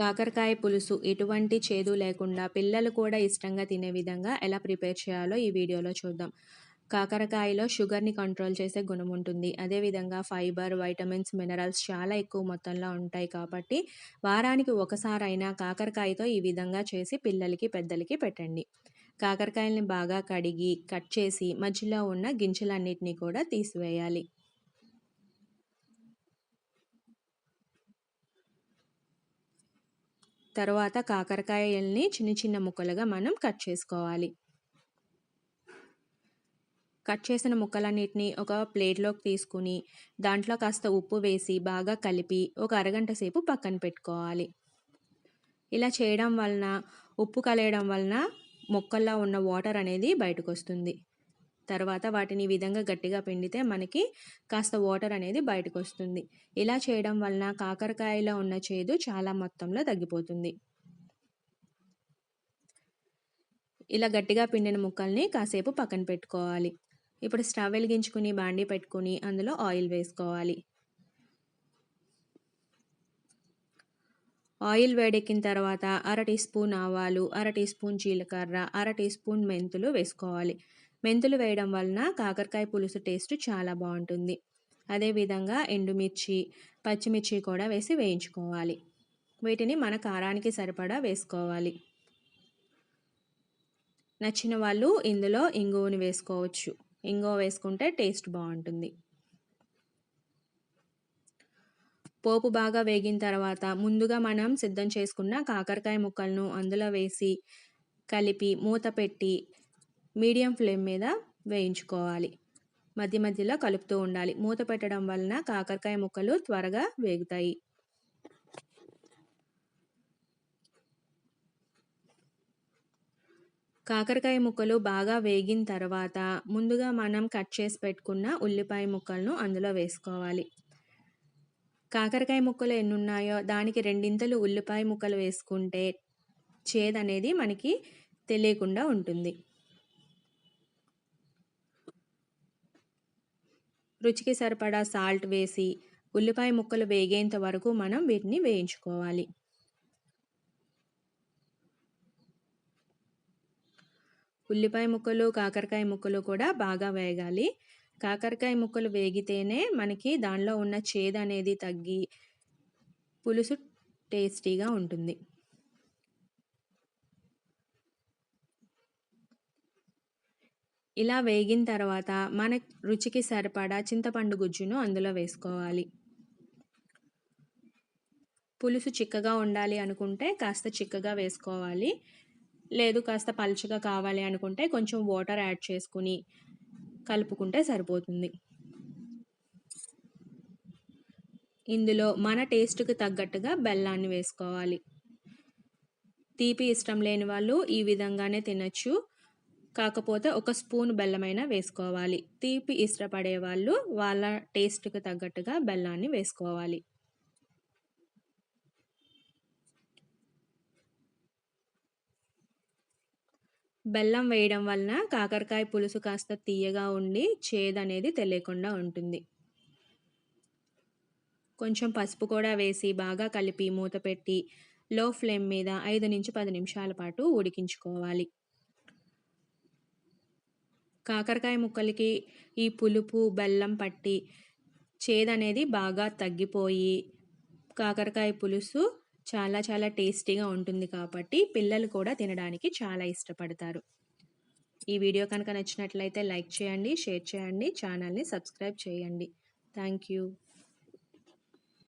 కాకరకాయ పులుసు ఎటువంటి చేదు లేకుండా పిల్లలు కూడా ఇష్టంగా తినే విధంగా ఎలా ప్రిపేర్ చేయాలో ఈ వీడియోలో చూద్దాం. కాకరకాయలో షుగర్‌ని కంట్రోల్ చేసే గుణం ఉంటుంది. అదేవిధంగా ఫైబర్, వైటమిన్స్, మినరల్స్ చాలా ఎక్కువ మొత్తంలో ఉంటాయి కాబట్టి వారానికి ఒకసారైనా కాకరకాయతో ఈ విధంగా చేసి పిల్లలకి, పెద్దలకి పెట్టండి. కాకరకాయల్ని బాగా కడిగి, కట్ చేసి మధ్యలో ఉన్న గింజలన్నిటిని కూడా తీసివేయాలి. తర్వాత కాకరకాయల్ని చిన్న చిన్న ముక్కలుగా మనం కట్ చేసుకోవాలి. కట్ చేసిన ముక్కలన్నిటిని ఒక ప్లేట్లోకి తీసుకుని దాంట్లో కాస్త ఉప్పు వేసి బాగా కలిపి ఒక అరగంట సేపు పక్కన పెట్టుకోవాలి. ఇలా చేయడం వలన ఉప్పు కలయడం వలన ముక్కల్లో ఉన్న వాటర్ అనేది బయటకు వస్తుంది. తర్వాత వాటిని ఈ విధంగా గట్టిగా పిండితే మనకి కాస్త వాటర్ అనేది బయటకు వస్తుంది. ఇలా చేయడం వలన కాకరకాయలో ఉన్న చేదు చాలా మొత్తంలో తగ్గిపోతుంది. ఇలా గట్టిగా పిండిన ముక్కల్ని కాసేపు పక్కన పెట్టుకోవాలి. ఇప్పుడు స్టవ్ వెలిగించుకుని బాండీ పెట్టుకుని అందులో ఆయిల్ వేసుకోవాలి. ఆయిల్ వేడెక్కిన తర్వాత అర టీ స్పూన్ ఆవాలు, అర టీ స్పూన్ జీలకర్ర, అర టీ స్పూన్ మెంతులు వేసుకోవాలి. మెంతులు వేయడం వలన కాకరకాయ పులుసు టేస్ట్ చాలా బాగుంటుంది. అదేవిధంగా ఎండుమిర్చి, పచ్చిమిర్చి కూడా వేసి వేయించుకోవాలి. వీటిని మన కారానికి సరిపడా వేసుకోవాలి. నచ్చిన వాళ్ళు ఇందులో ఇంగువని వేసుకోవచ్చు. ఇంగువ వేసుకుంటే టేస్ట్ బాగుంటుంది. పోపు బాగా వేగిన తర్వాత ముందుగా మనం సిద్ధం చేసుకున్న కాకరకాయ ముక్కలను అందులో వేసి కలిపి మూత పెట్టి మీడియం ఫ్లేమ్ మీద వేయించుకోవాలి. మధ్య మధ్యలో కలుపుతూ ఉండాలి. మూత పెట్టడం వలన కాకరకాయ ముక్కలు త్వరగా వేగుతాయి. కాకరకాయ ముక్కలు బాగా వేగిన తర్వాత ముందుగా మనం కట్ చేసి పెట్టుకున్న ఉల్లిపాయ ముక్కలను అందులో వేసుకోవాలి. కాకరకాయ ముక్కలు ఎన్ని ఉన్నాయో దానికి రెండింతలు ఉల్లిపాయ ముక్కలు వేసుకుంటే చేదనేది మనకి తెలియకుండా ఉంటుంది. రుచికి సరిపడా సాల్ట్ వేసి ఉల్లిపాయ ముక్కలు వేగేంత వరకు మనం వీటిని వేయించుకోవాలి. ఉల్లిపాయ ముక్కలు, కాకరకాయ ముక్కలు కూడా బాగా వేగాలి. కాకరకాయ ముక్కలు వేగితేనే మనకి దానిలో ఉన్న చేదు అనేది తగ్గి పులుసు టేస్టీగా ఉంటుంది. ఇలా వేగిన తర్వాత మన రుచికి సరిపడా చింతపండు గుజ్జును అందులో వేసుకోవాలి. పులుసు చిక్కగా ఉండాలి అనుకుంటే కాస్త చిక్కగా వేసుకోవాలి. లేదు కాస్త పలుచగా కావాలి అనుకుంటే కొంచెం వాటర్ యాడ్ చేసుకుని కలుపుకుంటే సరిపోతుంది. ఇందులో మన టేస్ట్కి తగ్గట్టుగా బెల్లాన్ని వేసుకోవాలి. తీపి ఇష్టం లేని వాళ్ళు ఈ విధంగానే తినచ్చు. కాకపోతే ఒక స్పూన్ బెల్లమైనా వేసుకోవాలి. తీపి ఇష్టపడే వాళ్ళు వాళ్ళ టేస్ట్కి తగ్గట్టుగా బెల్లాన్ని వేసుకోవాలి. బెల్లం వేయడం వలన కాకరకాయ పులుసు కాస్త తీయగా ఉండి చేదనేది తెలియకుండా ఉంటుంది. కొంచెం పసుపు కూడా వేసి బాగా కలిపి మూత పెట్టి లో ఫ్లేమ్ మీద 5 నుంచి 10 నిమిషాల పాటు ఉడికించుకోవాలి. కాకరకాయ ముక్కలకి ఈ పులుపు, బెల్లం పట్టి చేదనేది బాగా తగ్గిపోయి కాకరకాయ పులుసు చాలా చాలా టేస్టీగా ఉంటుంది కాబట్టి పిల్లలు కూడా తినడానికి చాలా ఇష్టపడతారు. ఈ వీడియో కనుక నచ్చినట్లయితే లైక్ చేయండి, షేర్ చేయండి, ఛానల్ని సబ్స్క్రైబ్ చేయండి. Thank you.